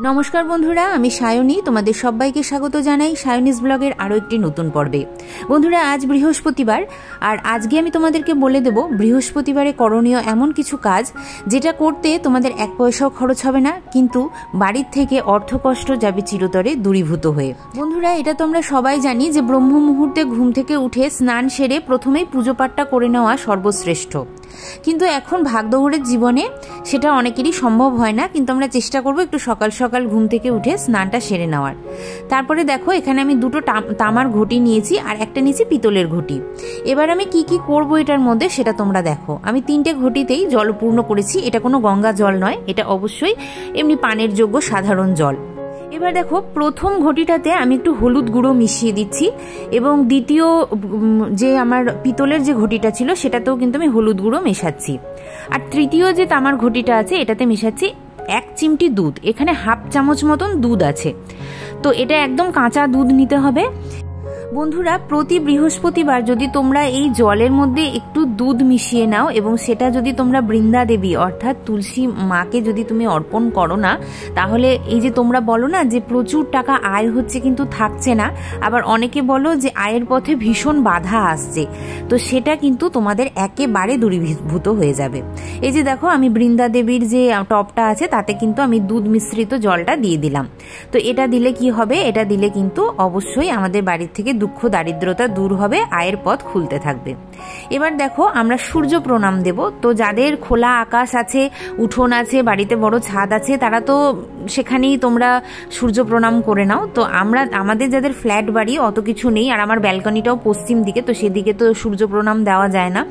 নমস্কার বন্ধুরা, আমি সায়নী। তোমাদের সবাইকে স্বাগত জানাই সায়নীস ব্লগের আরও একটি নতুন পর্বে। বন্ধুরা, আজ বৃহস্পতিবার, আর আজকে আমি তোমাদেরকে বলে দেব বৃহস্পতিবারে করণীয় এমন কিছু কাজ যেটা করতে তোমাদের এক পয়সাও খরচ হবে না, কিন্তু বাড়ির থেকে অর্থকষ্ট যাবে চিরতরে দূরীভূত হয়ে। বন্ধুরা, এটা তোমরা সবাই জানি যে ব্রহ্ম মুহূর্তে ঘুম থেকে উঠে স্নান সেরে প্রথমেই পুজো পাঠটা করে নেওয়া সর্বশ্রেষ্ঠ। কিন্তু এখন ভাগদৌড়ের জীবনে সেটা অনেকেরই সম্ভব হয় না, কিন্তু আমরা চেষ্টা করব একটু সকাল সকাল ঘুম থেকে উঠে স্নানটা সেরে নেওয়ার। তারপরে দেখো, এখানে আমি দুটো তামার ঘটি নিয়েছি আর একটা নিয়েছি পিতলের ঘটি। এবার আমি কি কি করব এটার মধ্যে সেটা তোমরা দেখো। আমি 3টে ঘটিতেই জল পূর্ণ করেছি। এটা কোনো গঙ্গা জল নয়, এটা অবশ্যই এমনি পানের যোগ্য সাধারণ জল। এবার দেখো, প্রথম ঘটিটাতে আমি একটু হলুদ গুঁড়ো মিশিয়ে দিচ্ছি, এবং দ্বিতীয় যে আমার পিতলের যে ঘটিটা ছিল সেটাতেও কিন্তু আমি হলুদ গুঁড়ো মেশাচ্ছি। আর তৃতীয় যে তামার ঘটিটা আছে এটাতে মেশাচ্ছি 1 চিমটি দুধ। এখানে হাফ চামচ মতন দুধ আছে, তো এটা একদম কাঁচা দুধ নিতে হবে। বন্ধুরা, প্রতি বৃহস্পতিবার যদি তোমরা এই জলের মধ্যে একটু দুধ মিশিয়ে নাও এবং সেটা যদি তোমরা বৃন্দা দেবী অর্থাৎ তুলসী মাকে যদি তুমি অর্পণ করো না, তাহলে এই যে তোমরা বলো না যে প্রচুর টাকা আয় হচ্ছে কিন্তু থাকছে না, আবার অনেকে বলো যে আয়ের পথে ভীষণ বাধা আসছে, তো সেটা কিন্তু তোমাদের একেবারে দূরীভূত হয়ে যাবে। এই যে দেখো, আমি বৃন্দা দেবীর যে টপটা আছে তাতে কিন্তু আমি দুধ মিশ্রিত জলটা দিয়ে দিলাম। তো এটা দিলে কি হবে? এটা দিলে কিন্তু অবশ্যই আমাদের বাড়ির থেকে দুঃখ দারিদ্রতা দূর হবে, আয়ের পথ খুলতে থাকবে। এবার দেখো, আমরা সূর্য প্রণাম দেব। তো যাদের খোলা আকাশ আছে, উঠোন আছে, বাড়িতে বড় ছাদ আছে, তারা তো সেখানেই তোমরা সূর্য প্রণাম করে নাও। তো আমাদের যাদের ফ্ল্যাট বাড়ি অত কিছু নেই, আর আমার ব্যালকনিটাও পশ্চিম দিকে, তো সেদিকে তো সূর্য প্রণাম দেওয়া যায় না।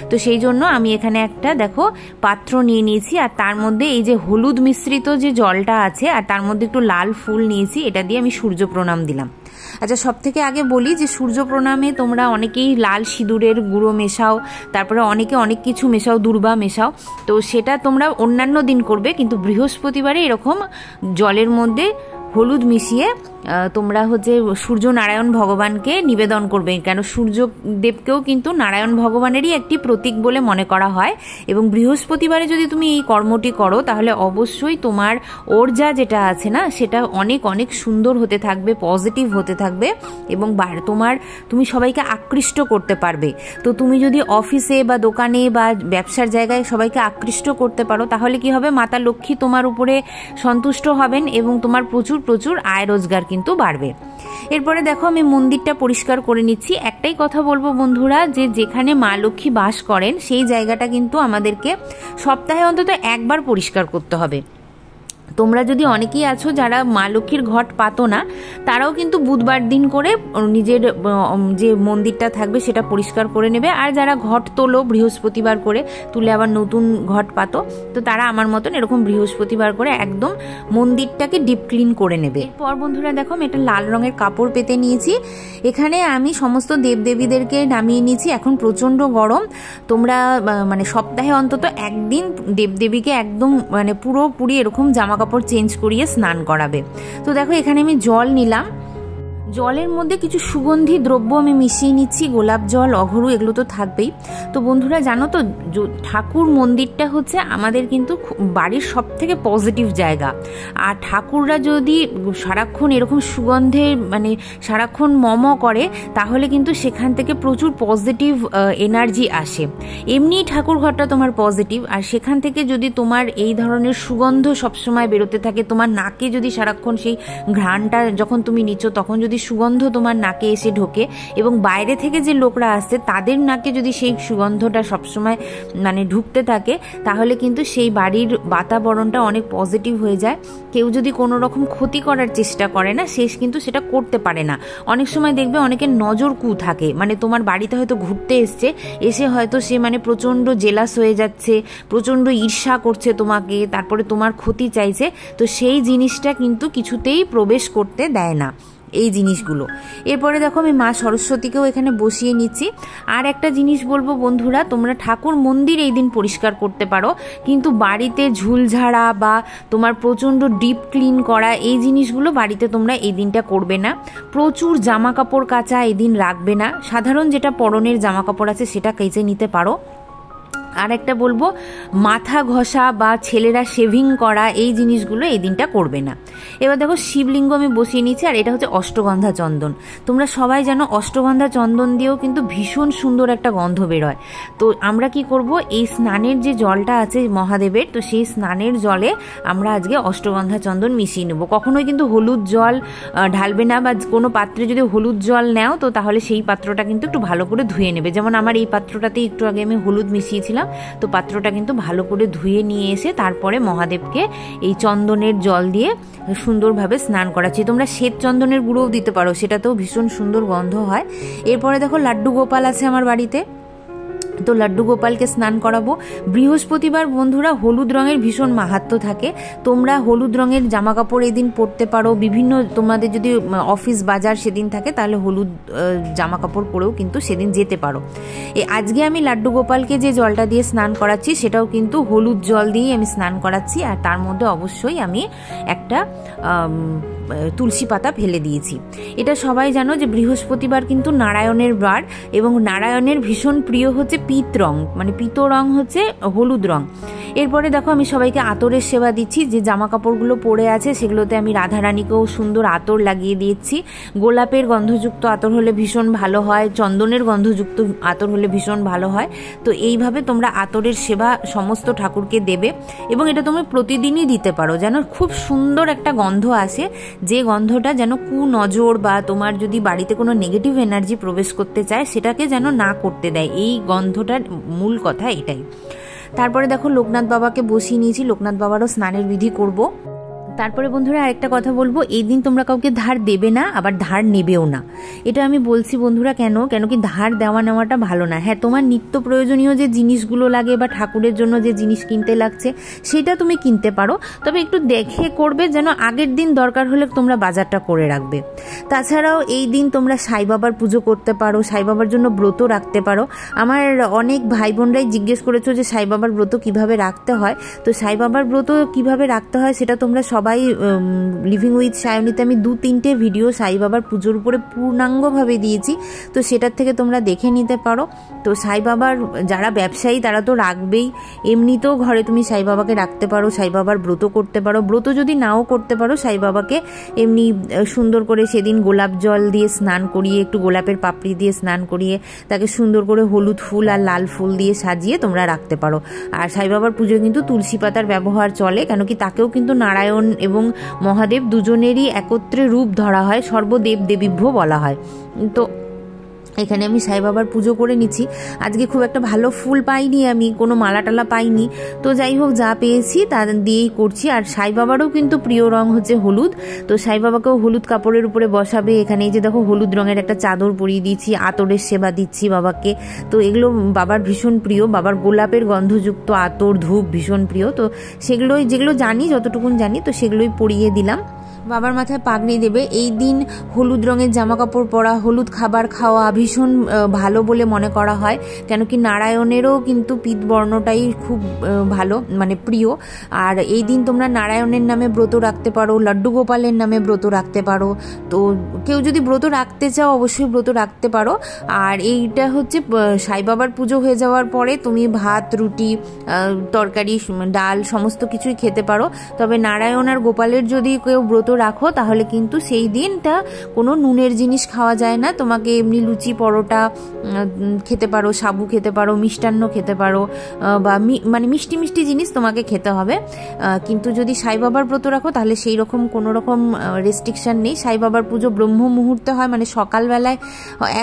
তো সেই জন্য আমি এখানে একটা দেখো পাত্র নিয়ে নিয়েছি, আর তার মধ্যে এই যে হলুদ মিশ্রিত যে জলটা আছে আর তার মধ্যে একটু লাল ফুল নিয়েছি, এটা দিয়ে আমি সূর্য প্রণাম দিলাম। আচ্ছা, সব থেকে আগে বলি যে সূর্য প্রণামে তোমরা অনেকেই লাল সিঁদুরের গুঁড়ো মেশাও, তারপরে অনেকে অনেক কিছু মেশাও, দূর্বা মেশাও। তো সেটা তোমরা অন্যান্য দিন করবে, কিন্তু বৃহস্পতিবারে এরকম জলের মধ্যে হলুদ মিশিয়ে তোমরা সূর্য নারায়ণ ভগবানকে নিবেদন করবে, কেন সূর্যদেবকেও কিন্তু নারায়ণ ভগবানেরই একটি প্রতীক বলে মনে করা হয়। এবং বৃহস্পতিবারে যদি তুমি এই কর্মটি করো তাহলে অবশ্যই তোমার ঊর্জা যেটা আছে না সেটা অনেক অনেক সুন্দর হতে থাকবে, পজিটিভ হতে থাকবে, এবং তুমি সবাইকে আকৃষ্ট করতে পারবে। তো তুমি যদি অফিসে বা দোকানে বা ব্যবসার জায়গায় সবাইকে আকৃষ্ট করতে পারো, তাহলে কি হবে? মাতা লক্ষ্মী তোমার উপরে সন্তুষ্ট হবেন এবং তোমার প্রচুর প্রচুর আয় রোজগার কিন্তু বাড়বে। এরপরে দেখো, আমি মন্দিরটা পরিষ্কার করে নিচ্ছি। একটাই কথা বলবো বন্ধুরা, যে যেখানে মা লক্ষ্মী বাস করেন সেই জায়গাটা কিন্তু আমাদেরকে সপ্তাহে অন্তত একবার পরিষ্কার করতে হবে। তোমরা যদি অনেকেই আছো যারা মা লক্ষ্মীর ঘট পাতো না, তারাও কিন্তু বুধবার দিন করে নিজের যে মন্দিরটা থাকবে সেটা পরিষ্কার করে নেবে। আর যারা ঘট তোলো বৃহস্পতিবার করে, তুলে আবার নতুন ঘট পাতো, তো তারা আমার মতন এরকম বৃহস্পতিবার করে একদম মন্দিরটাকে ডিপ ক্লিন করে নেবে। এরপর বন্ধুরা দেখো, আমি একটা লাল রঙের কাপড় পেতে নিয়েছি। এখানে আমি সমস্ত দেবদেবীদেরকে নামিয়ে নিয়েছি। এখন প্রচণ্ড গরম, তোমরা মানে সপ্তাহে অন্তত একদিন দেবদেবীকে একদম মানে পুরোপুরি এরকম জামা কাপড় চেঞ্জ করিয়ে স্নান করাবে। তো দেখো, এখানে আমি জল নিলাম, জলের মধ্যে কিছু সুগন্ধি দ্রব্য আমি মিশিয়ে নিচ্ছি, গোলাপ জল, অঘরু, এগুলো তো থাকবেই। তো বন্ধুরা জানো তো, ঠাকুর মন্দিরটা হচ্ছে আমাদের কিন্তু বাড়ির সব থেকে পজিটিভ জায়গা। আর ঠাকুররা যদি সারাক্ষণ এরকম সুগন্ধে মানে সারাক্ষণ মম করে, তাহলে কিন্তু সেখান থেকে প্রচুর পজিটিভ এনার্জি আসে। এমনিই ঠাকুর ঘরটা তোমার পজিটিভ, আর সেখান থেকে যদি তোমার এই ধরনের সুগন্ধ সবসময় বেরোতে থাকে, তোমার নাকে যদি সারাক্ষণ সেই ঘ্রাণটা যখন তুমি নিচ্ছ তখন যদি সুগন্ধ তোমার নাকে এসে ঢোকে, এবং বাইরে থেকে যে লোকরা আসছে তাদের নাকে যদি সেই সুগন্ধটা সবসময় মানে ঢুকতে থাকে, তাহলে কিন্তু সেই বাড়ির বাতাবরণটা অনেক পজিটিভ হয়ে যায়। কেউ যদি কোনো রকম ক্ষতি করার চেষ্টা করে না, শেষ কিন্তু সেটা করতে পারে না। অনেক সময় দেখবে অনেকের নজর কু থাকে, মানে তোমার বাড়িতে হয়তো ঘুরতে এসে হয়তো সে মানে প্রচণ্ড জেলাস হয়ে যাচ্ছে, প্রচণ্ড ঈর্ষা করছে তোমাকে, তারপরে তোমার ক্ষতি চাইছে, তো সেই জিনিসটা কিন্তু কিছুতেই প্রবেশ করতে দেয় না এই জিনিসগুলো। এরপরে দেখো, আমি মা সরস্বতীকেও এখানে বসিয়ে নিচ্ছি। আর একটা জিনিস বলবো বন্ধুরা, তোমরা ঠাকুর মন্দির এই দিন পরিষ্কার করতে পারো, কিন্তু বাড়িতে ঝুলঝাড়া বা তোমার প্রচণ্ড ডিপ ক্লিন করা এই জিনিসগুলো বাড়িতে তোমরা এই দিনটা করবে না। প্রচুর জামা কাপড় কাচা এই দিন রাখবে না, সাধারণ যেটা পরনের জামা কাপড় আছে সেটা কেচে নিতে পারো। আর একটা বলবো, মাথা ঘষা বা ছেলেরা শেভিং করা এই জিনিসগুলো এই দিনটা করবে না। এবার দেখো শিবলিঙ্গ আমি বসিয়ে নিয়েছি, আর এটা হচ্ছে অষ্টগন্ধা চন্দন। তোমরা সবাই জানো অষ্টগন্ধা চন্দন দিয়েও কিন্তু ভীষণ সুন্দর একটা গন্ধ বেরোয়। তো আমরা কি করব, এই স্নানের যে জলটা আছে মহাদেবের, তো সেই স্নানের জলে আমরা আজকে অষ্টগন্ধা চন্দন মিশিয়ে নেব। কখনোই কিন্তু হলুদ জল ঢালবে না, বা কোনো পাত্রে যদি হলুদ জল নেও তো তাহলে সেই পাত্রটা কিন্তু একটু ভালো করে ধুয়ে নেবে। যেমন আমার এই পাত্রটাতে একটু আগে আমি হলুদ মিশিয়েছিলাম, তো পাত্রটা কিন্তু ভালো করে ধুয়ে নিয়ে এসে তারপরে মহাদেবকে এই চন্দনের জল দিয়ে সুন্দরভাবে স্নান করাচ্ছি। তোমরা শ্বেত চন্দনের গুঁড়োও দিতে পারো, সেটাতেও ভীষণ সুন্দর গন্ধ হয়। এরপরে দেখো লাড্ডু গোপাল আছে আমার বাড়িতে, তো লাড্ডু গোপালকে স্নান করাবো। বৃহস্পতিবার বন্ধুরা হলুদ রঙের ভীষণ মাহাত্ম্য থাকে। তোমরা হলুদ রঙের জামা কাপড় এদিন পরতে পারো, বিভিন্ন তোমাদের যদি অফিস বাজার সেদিন থাকে তাহলে হলুদ জামা কাপড় পরেও কিন্তু সেদিন যেতে পারো। আজকে আমি লাড্ডু গোপালকে যে জলটা দিয়ে স্নান করাচ্ছি সেটাও কিন্তু হলুদ জল দিয়েই আমি স্নান করাচ্ছি, আর তার মধ্যে অবশ্যই আমি একটা তুলসী পাতা ফেলে দিয়েছি। এটা সবাই জানো যে বৃহস্পতিবার কিন্তু নারায়ণের বার, এবং নারায়ণের ভীষণ প্রিয় হচ্ছে পিত রং, মানে পিত রং হচ্ছে হলুদ রং। এরপরে দেখো আমি সবাইকে আতরের সেবা দিচ্ছি। যে জামা কাপড়গুলো পরে আছে সেগুলোতে আমি রাধারানীকেও সুন্দর আতর লাগিয়ে দিয়েছি। গোলাপের গন্ধযুক্ত আতর হলে ভীষণ ভালো হয়, চন্দনের গন্ধযুক্ত আতর হলে ভীষণ ভালো হয়। তো এইভাবে তোমরা আতরের সেবা সমস্ত ঠাকুরকে দেবে, এবং এটা তোমরা প্রতিদিনই দিতে পারো, যেন খুব সুন্দর একটা গন্ধ আসে, যে গন্ধটা যেন কুনজর বা তোমার যদি বাড়িতে কোনো নেগেটিভ এনার্জি প্রবেশ করতে চায় সেটাকে যেন না করতে দেয়। এই গন্ধটার মূল কথা এটাই। তারপরে দেখো লোকনাথ বাবাকে বসিয়ে নিয়েছি, লোকনাথ বাবারও স্নানের বিধি করব। তারপরে বন্ধুরা আরেকটা কথা বলবো, এই দিন তোমরা কাউকে ধার দেবে না, আবার ধার নেবেও না। এটা আমি বলছি বন্ধুরা কেন কি ধার দেওয়া নেওয়াটা ভালো না। হ্যাঁ, তোমার নিত্য প্রয়োজনীয় যে জিনিসগুলো লাগে বা ঠাকুরের জন্য যে জিনিস কিনতে লাগছে সেটা তুমি কিনতে পারো, তবে একটু দেখে করবে, যেন আগের দিন দরকার হলে তোমরা বাজারটা করে রাখবে। তাছাড়াও এই দিন তোমরা সাই বাবার পুজো করতে পারো, সাই বাবার জন্য ব্রত রাখতে পারো। আমার অনেক ভাই বোনরাই জিজ্ঞেস করেছো যে সাই বাবার ব্রত কিভাবে রাখতে হয়। তো সাই বাবার ব্রত কিভাবে রাখতে হয় সেটা তোমরা সবাই লিভিং উইথ সায়নীতে আমি 2-3টে ভিডিও সাই বাবার পুজোর উপরে পূর্ণাঙ্গভাবে দিয়েছি, তো সেটার থেকে তোমরা দেখে নিতে পারো। তো সাই বাবার যারা ব্যবসায়ী তারা তো রাখবেই, এমনিতেও ঘরে তুমি সাই বাবাকে রাখতে পারো, সাই বাবার ব্রত করতে পারো। ব্রত যদি নাও করতে পারো, সাই বাবাকে এমনি সুন্দর করে সেদিন গোলাপ জল দিয়ে স্নান করিয়ে, একটু গোলাপের পাপড়ি দিয়ে স্নান করিয়ে তাকে সুন্দর করে হলুদ ফুল আর লাল ফুল দিয়ে সাজিয়ে তোমরা রাখতে পারো। আর সাই বাবার পুজোয় কিন্তু তুলসী পাতার ব্যবহার চলে, কেন কি তাকেও কিন্তু নারায়ণ এবং মহাদেব দুজনেরই একত্রে রূপ ধরা হয়, সর্বদেব দেবীভ্য বলা হয়। তো এখানে আমি সাই বাবার পুজো করে নিচ্ছি। আজকে খুব একটা ভালো ফুল পাইনি, আমি কোনো মালা টালা পাইনি, তো যাই হোক যা পেয়েছি তা দিয়েই করছি। আর সাই বাবারও কিন্তু প্রিয় রং হচ্ছে হলুদ, তো সাই বাবাকেও হলুদ কাপড়ের উপরে বসাবে। এখানে এই যে দেখো হলুদ রঙের একটা চাদর পরিয়ে দিয়েছি, আতরের সেবা দিচ্ছি বাবাকে। তো এগুলো বাবার ভীষণ প্রিয়, বাবার গোলাপের গন্ধযুক্ত আতর ধূপ ভীষণ প্রিয়। তো সেগুলোই যেগুলো জানি, যতটুকুন জানি, তো সেগুলোই পরিয়ে দিলাম। বাবার মাথায় পাগড়ি দেবে। এই দিন হলুদ রঙের জামা কাপড় পরা, হলুদ খাবার খাওয়া ভীষণ ভালো বলে মনে করা হয়, কেন কি নারায়ণেরও কিন্তু পিত বর্ণটাই খুব ভালো, মানে প্রিয়। আর এই দিন তোমরা নারায়ণের নামে ব্রত রাখতে পারো, লাড্ডু গোপালের নামে ব্রত রাখতে পারো। তো কেউ যদি ব্রত রাখতে চাও অবশ্যই ব্রত রাখতে পারো। আর এইটা হচ্ছে সাই বাবার পুজো হয়ে যাওয়ার পরে তুমি ভাত, রুটি, তরকারি, ডাল সমস্ত কিছুই খেতে পারো। তবে নারায়ণ আর গোপালের যদি কেউ ব্রত রাখো তাহলে কিন্তু সেই দিনটা কোনো নুনের জিনিস খাওয়া যায় না। তোমাকে এমনি লুচি পরোটা খেতে পারো, সাবু খেতে পারো, মিষ্টান্ন খেতে পারো, বা মানে মিষ্টি মিষ্টি জিনিস তোমাকে খেতে হবে। কিন্তু যদি সাই বাবার ব্রত রাখো তাহলে সেই রকম কোনো রকম রেস্ট্রিকশন নেই। সাই বাবার পুজো ব্রহ্ম মুহূর্তে হয়, মানে সকালবেলায়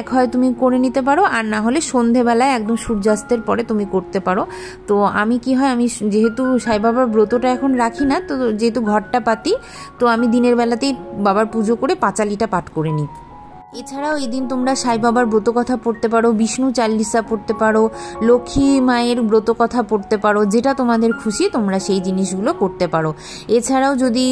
এক হয় তুমি করে নিতে পারো, আর না হলে সন্ধেবেলায় একদম সূর্যাস্তের পরে তুমি করতে পারো। তো আমি কি হয়, আমি যেহেতু সাই বাবার ব্রতটা এখন রাখি না, তো যেহেতু ঘরটা পাতি, তো আমি দিনের বেলাতেই বাবার পুজো করে পাঁচালিটা পাঠ করে নিই। এছাড়াও এই দিন তোমরা সাই বাবার ব্রত কথা পড়তে পারো, বিষ্ণু চাল্লিশা পড়তে পারো, লক্ষ্মী মায়ের ব্রত কথা পড়তে পারো, যেটা তোমাদের খুশি তোমরা সেই জিনিসগুলো করতে পারো। এছাড়াও যদি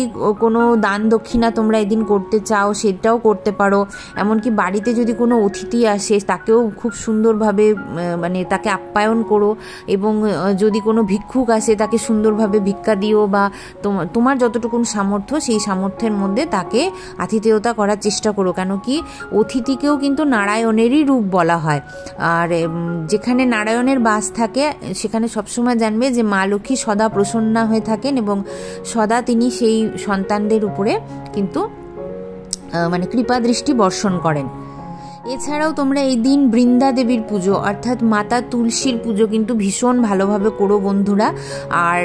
কোনো দান দক্ষিণা তোমরা এদিন করতে চাও সেটাও করতে পারো। এমনকি বাড়িতে যদি কোনো অতিথি আসে তাকেও খুব সুন্দরভাবে মানে তাকে আপ্যায়ন করো, এবং যদি কোনো ভিক্ষুক আসে তাকে সুন্দরভাবে ভিক্ষা দিও, বা তোমার যতটুকুন সামর্থ্য সেই সামর্থ্যের মধ্যে তাকে আতিথেয়তা করার চেষ্টা করো। কেন কি অতিথিকেও কিন্তু নারায়ণেরই রূপ বলা হয়। আর যেখানে নারায়ণের বাস থাকে সেখানে সবসময় জানবে যে মা লক্ষ্মী সদা প্রসন্না হয়ে থাকেন এবং সদা তিনি সেই সন্তানদের উপরে কিন্তু মানে কৃপা দৃষ্টি বর্ষণ করেন। এছাড়াও তোমরা এই দিন বৃন্দা দেবীর পুজো অর্থাৎ মাতা তুলসীর পুজো কিন্তু ভীষণ ভালোভাবে করো বন্ধুরা। আর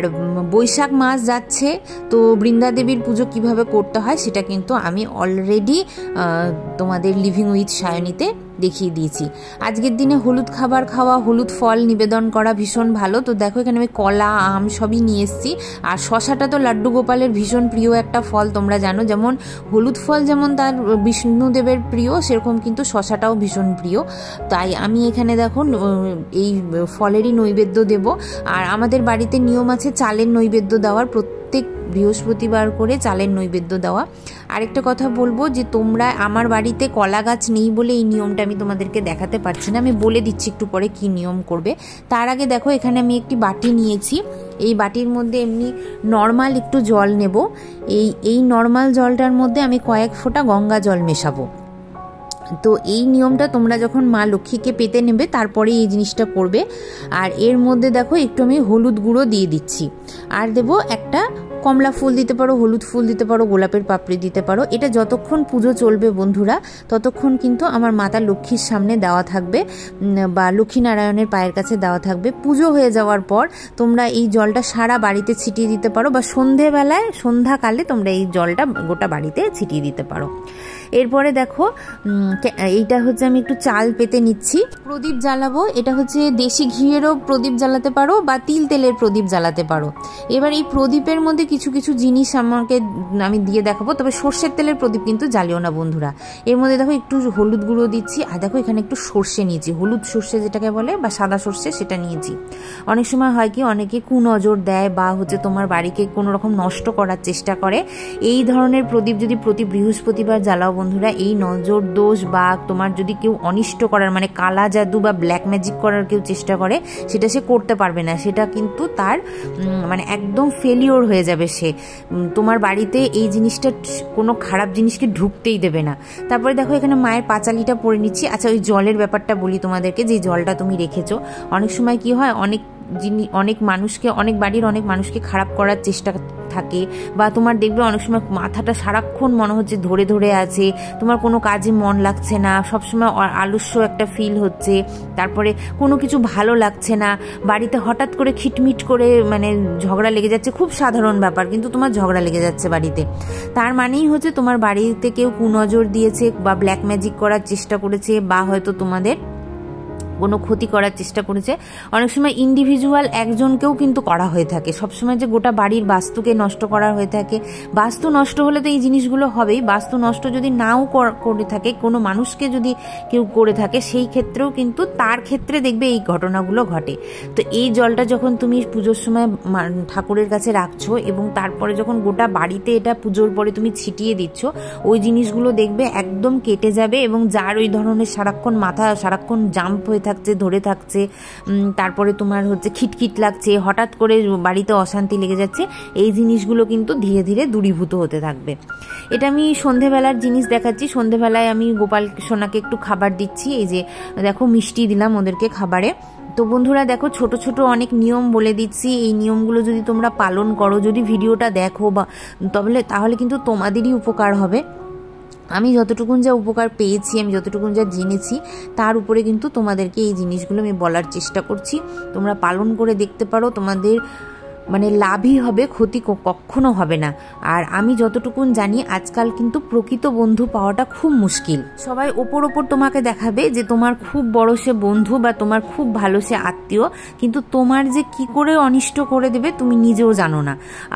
বৈশাখ মাস যাচ্ছে, তো বৃন্দা দেবীর পুজো কিভাবে করতে হয় সেটা কিন্তু আমি অলরেডি তোমাদের লিভিং উইথ সায়নীতে দেখিয়ে দিয়েছি। আজকের দিনে হলুদ খাবার খাওয়া, হলুদ ফল নিবেদন করা ভীষণ ভালো। তো দেখো এখানে আমি কলা, আম সবই নিয়ে এসেছি। আর শশাটা তো লাড্ডু গোপালের ভীষণ প্রিয় একটা ফল, তোমরা জানো। যেমন হলুদ ফল যেমন তার বিষ্ণুদেবের প্রিয়, সেরকম কিন্তু শশাটাও ভীষণ প্রিয়। তাই আমি এখানে দেখো এই ফলেরই নৈবেদ্য দেব। আর আমাদের বাড়িতে নিয়ম আছে চালের নৈবেদ্য দেওয়ার, প্রত্যেক বৃহস্পতিবার করে চালের নৈবেদ্য দেওয়া। আরেকটা কথা বলবো যে তোমরা, আমার বাড়িতে কলা গাছ নেই বলে এই নিয়মটা আমি তোমাদেরকে দেখাতে পারছি না, আমি বলে দিচ্ছি একটু পরে কি নিয়ম করবে। তার আগে দেখো এখানে আমি একটি বাটি নিয়েছি। এই বাটির মধ্যে এমনি নর্মাল একটু জল নেব। এই নর্মাল জলটার মধ্যে আমি কয়েক ফোঁটা গঙ্গা জল মেশাবো। তো এই নিয়মটা তোমরা যখন মা লক্ষ্মীকে পেতে নেবে তারপরে এই জিনিসটা করবে। আর এর মধ্যে দেখো একটু আমি হলুদ গুঁড়ো দিয়ে দিচ্ছি, আর দেবো একটা কমলা ফুল দিতে পারো, হলুদ ফুল দিতে পারো, গোলাপের পাপড়ি দিতে পারো। এটা যতক্ষণ পুজো চলবে বন্ধুরা ততক্ষণ কিন্তু আমার মাতা লক্ষ্মীর সামনে দেওয়া থাকবে বা লক্ষ্মীনারায়ণের পায়ের কাছে দেওয়া থাকবে। পুজো হয়ে যাওয়ার পর তোমরা এই জলটা সারা বাড়িতে ছিটিয়ে দিতে পারো, বা সন্ধ্যাকালে তোমরা এই জলটা গোটা বাড়িতে ছিটিয়ে দিতে পারো। এরপরে দেখো এইটা হচ্ছে আমি একটু চাল পেতে নিচ্ছি, প্রদীপ জ্বালাবো। এটা হচ্ছে দেশি ঘিয়েরও প্রদীপ জ্বালাতে পারো বা তিল তেলের প্রদীপ জ্বালাতে পারো। এবার এই প্রদীপের মধ্যে কিছু কিছু জিনিস আমি দিয়ে দেখাবো, তবে সর্ষের তেলের প্রদীপ কিন্তু জ্বালিও না বন্ধুরা। এর মধ্যে দেখো একটু হলুদ গুঁড়ো দিচ্ছি, আর দেখো এখানে একটু সর্ষে নিয়েছি, হলুদ সর্ষে যেটাকে বলে বা সাদা সর্ষে, সেটা নিয়েছি। অনেক সময় হয় কি অনেকে কুনজর দেয় বা হচ্ছে তোমার বাড়িকে কোনো রকম নষ্ট করার চেষ্টা করে। এই ধরনের প্রদীপ যদি প্রতি বৃহস্পতিবার জ্বালাও বন্ধুরা, এই নজর দোষ বা তোমার যদি কেউ অনিষ্ট করার মানে কালা জাদু বা ব্ল্যাক ম্যাজিক করার কেউ চেষ্টা করে, সেটা সে করতে পারবে না। সেটা কিন্তু তার মানে একদম ফেলিওর হয়ে যাবে। সে তোমার বাড়িতে এই জিনিসটা, কোনো খারাপ জিনিসকে ঢুকতেই দেবে না। তারপরে দেখো এখানে মায়ের পাঁচালিটা পরে নিচ্ছি। আচ্ছা, ওই জলের ব্যাপারটা বলি তোমাদেরকে, যে জলটা তুমি রেখেছো, অনেক সময় কি হয় অনেক বাড়ির অনেক মানুষকে খারাপ করার চেষ্টা থাকে, বা তোমার দেখবে অনেক সময় মাথাটা সারাক্ষণ মনে হচ্ছে ধরে ধরে আছে, তোমার কোনো কাজে মন লাগছে না, সবসময় আলস্য একটা ফিল হচ্ছে, তারপরে কোনো কিছু ভালো লাগছে না, বাড়িতে হঠাৎ করে খিটমিট করে মানে ঝগড়া লেগে যাচ্ছে, খুব সাধারণ ব্যাপার কিন্তু তোমার ঝগড়া লেগে যাচ্ছে বাড়িতে। তার মানেই হচ্ছে তোমার বাড়িতে কেউ কুনজর দিয়েছে বা ব্ল্যাক ম্যাজিক করার চেষ্টা করেছে, বা হয়তো তোমাদের কোনো ক্ষতি করার চেষ্টা করেছে। অনেক সময় ইন্ডিভিজুয়াল একজনকেও কিন্তু করা হয়ে থাকে, সবসময় যে গোটা বাড়ির বাস্তুকে নষ্ট করা হয়ে থাকে। বাস্তু নষ্ট হলে তো এই জিনিসগুলো হবেই। বাস্তু নষ্ট যদি নাও করে থাকে, কোনো মানুষকে যদি কেউ করে থাকে, সেই ক্ষেত্রেও কিন্তু তার ক্ষেত্রে দেখবে এই ঘটনাগুলো ঘটে। তো এই জলটা যখন তুমি পুজোর সময় ঠাকুরের কাছে রাখছো এবং তারপরে যখন গোটা বাড়িতে এটা পুজোর পরে তুমি ছিটিয়ে দিচ্ছ, ওই জিনিসগুলো দেখবে একদম কেটে যাবে। এবং যার ওই ধরনের সারাক্ষণ জাম্প হয়ে থাকছে, ধরে থাকছে, তারপরে তোমার হচ্ছে খিটখিট লাগছে, হঠাৎ করে বাড়িতে অশান্তি লেগে যাচ্ছে, এই জিনিসগুলো কিন্তু ধীরে ধীরে দূরীভূত হতে থাকবে। এটা আমি সন্ধেবেলার জিনিস দেখাচ্ছি। সন্ধেবেলায় আমি গোপাল সোনাকে একটু খাবার দিচ্ছি। এই যে দেখো মিষ্টি দিলাম ওদেরকে খাবারে। তো বন্ধুরা দেখো ছোট ছোট অনেক নিয়ম বলে দিচ্ছি, এই নিয়মগুলো যদি তোমরা পালন করো, যদি ভিডিওটা দেখো বা তাহলে কিন্তু তোমাদেরই উপকার হবে। আমি যতটুকুন যা উপকার পেয়েছি, আমি যতটুকুন যা জেনেছি, তার উপরে কিন্তু তোমাদেরকে এই জিনিসগুলো আমি বলার চেষ্টা করছি। তোমরা পালন করে দেখতে পারো, তোমাদের মানে লাভই হবে, ক্ষতি কখনো হবে না। আর আমি যতটুকুন জানি আজকাল কিন্তু প্রকৃত বন্ধু পাওয়াটা খুব মুশকিল। সবাই ওপর তোমাকে দেখাবে যে তোমার খুব বড় সে বন্ধু বা তোমার খুব ভালো সে আত্মীয়, কিন্তু তোমার যে কি করে অনিষ্ট করে দেবে তুমি নিজেও জানো না।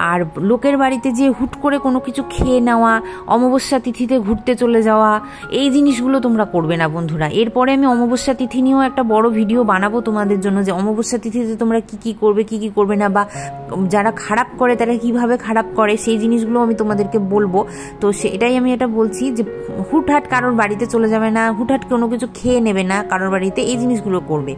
আর লোকের বাড়িতে যে হুট করে কোনো কিছু খেয়ে নেওয়া, অমাবস্যা তিথিতে ঘুরতে চলে যাওয়া, এই জিনিসগুলো তোমরা করবে না বন্ধুরা। এরপরে আমি অমাবস্যা তিথি নিয়েও একটা বড় ভিডিও বানাবো তোমাদের জন্য, যে অমাবস্যা তিথিতে তোমরা কি করবে, কি করবে না, বা যারা খারাপ করে তারা কিভাবে খারাপ করে, সেই জিনিসগুলো আমি তোমাদেরকে বলবো। তো সেটাই আমি এটা বলছি যে হুটহাট কারোর বাড়িতে চলে যাবে না, হুটহাট কোনো কিছু খেয়ে নেবে না কারোর বাড়িতে, এই জিনিসগুলো করবে।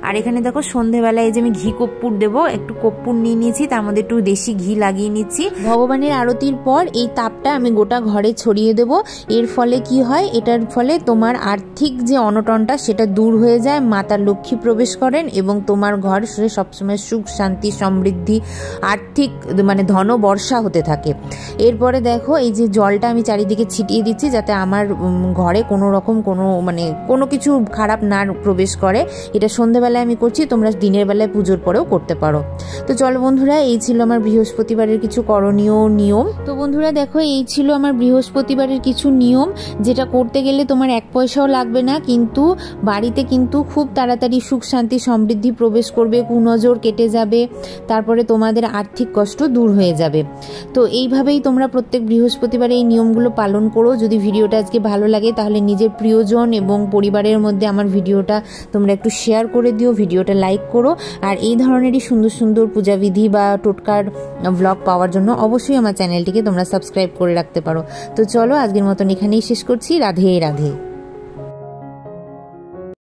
আর এখানে দেখো সন্ধেবেলায় যে আমি ঘি কর্পূর দেবো, একটু কর্পূর নিয়ে নিয়েছি, তার মধ্যে একটু দেশি ঘি লাগিয়ে নিচ্ছি। ভগবানের আরতির পর এই তাপটা আমি গোটা ঘরে ছড়িয়ে দেব। এর ফলে কি হয়, এটার ফলে তোমার আর্থিক যে অনটনটা সেটা দূর হয়ে যায়, মাতা লক্ষ্মী প্রবেশ করেন এবং তোমার ঘর সবসময় সুখ শান্তি সমৃদ্ধি আর্থিক মানে ধন বর্ষা হতে থাকে। এরপরে দেখো এই যে জলটা আমি চারিদিকে ছিটিয়ে দিচ্ছি যাতে আমার ঘরে কোনো রকম কোনো কিছু খারাপ না প্রবেশ করে। এটা সন্ধ্যেবেলায় আমি করছি, তোমরা দিনের বেলায় পুজোর পরেও করতে পারো। তো চলো বন্ধুরা, এই ছিল আমার বৃহস্পতিবারের কিছু করণীয় নিয়ম। তো বন্ধুরা দেখো, এই ছিল আমার বৃহস্পতিবারের কিছু নিয়ম, যেটা করতে গেলে তোমার 1 পয়সাও লাগবে না, কিন্তু বাড়িতে কিন্তু খুব তাড়াতাড়ি সুখ শান্তি সমৃদ্ধি প্রবেশ করবে, কুনজর কেটে যাবে, তারপরে তোমাদের আর্থিক কষ্ট দূর হয়ে যাবে। তো এইভাবেই তোমরা প্রত্যেক বৃহস্পতিবারে এই নিয়মগুলো পালন করো। যদি ভিডিওটা আজকে ভালো লাগে তাহলে নিজের প্রিয়জন এবং পরিবারের মধ্যে আমার ভিডিওটা তোমরা একটু শেয়ার করে দিও, ভিডিওটা লাইক করো। আর এই ধরনেরই সুন্দর সুন্দর পূজাবিধি বা টোটকার ব্লগ পাওয়ার জন্য অবশ্যই আমার চ্যানেলটিকে তোমরা সাবস্ক্রাইব করে রাখতে পারো। তো চলো আজকের মতন এখানেই শেষ করছি। রাধে রাধে।